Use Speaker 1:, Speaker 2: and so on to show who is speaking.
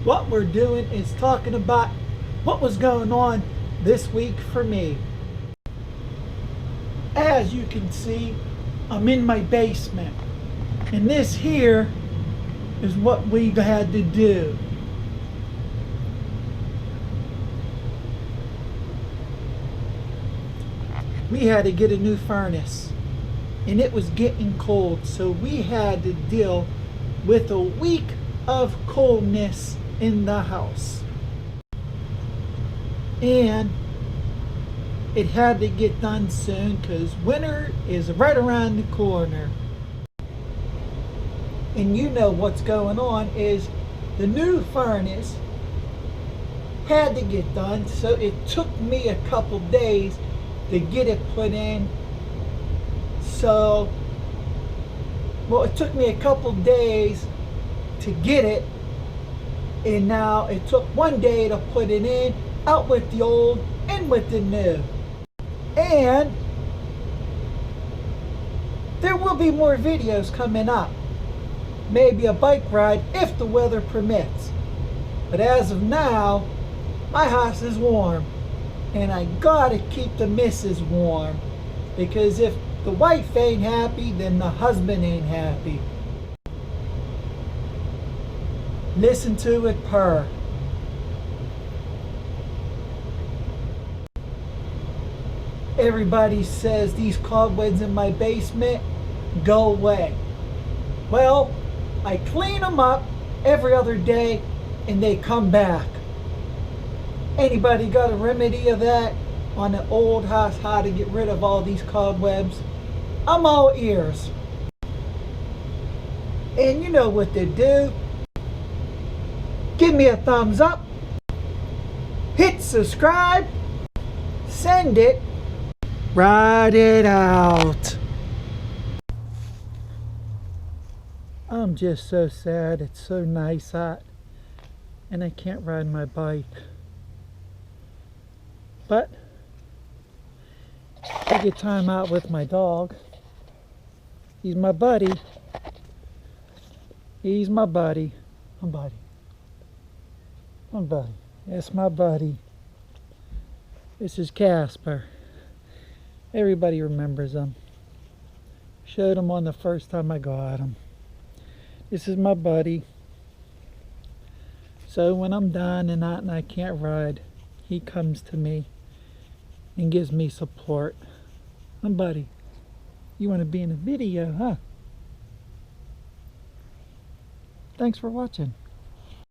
Speaker 1: What we're doing is talking about what was going on this week for me. As you can see, I'm in my basement. And this here is what we had to do. We had to get a new furnace. And it was getting cold, so we had to deal with a week of coldness in the house. And it had to get done soon because winter is right around the corner. And you know what's going on is the new furnace had to get done, so it took me a couple days to get it put in. So, well, it took me a couple days to get it, and now it took one day to put it in, out with the old, in with the new. And there will be more videos coming up. Maybe a bike ride if the weather permits. But as of now, my house is warm. And I gotta keep the missus warm. Because if the wife ain't happy, then the husband ain't happy. Listen to it purr. Everybody says these cobwebs in my basement go away. Well, I clean them up every other day and they come back. Anybody got a remedy of that on an old house, how to get rid of all these cobwebs? I'm all ears. And you know what to do. Give me a thumbs up. Hit subscribe. Send it. Ride it out. I'm just so sad. It's so nice out. And I can't ride my bike. But I get time out with my dog. He's my buddy. He's my buddy. My buddy. My buddy. That's my buddy. This is Casper. Everybody remembers him. Showed him on the first time I got him. This is my buddy. So when I'm done and I can't ride, he comes to me and gives me support. My buddy, you want to be in a video, huh? Thanks for watching.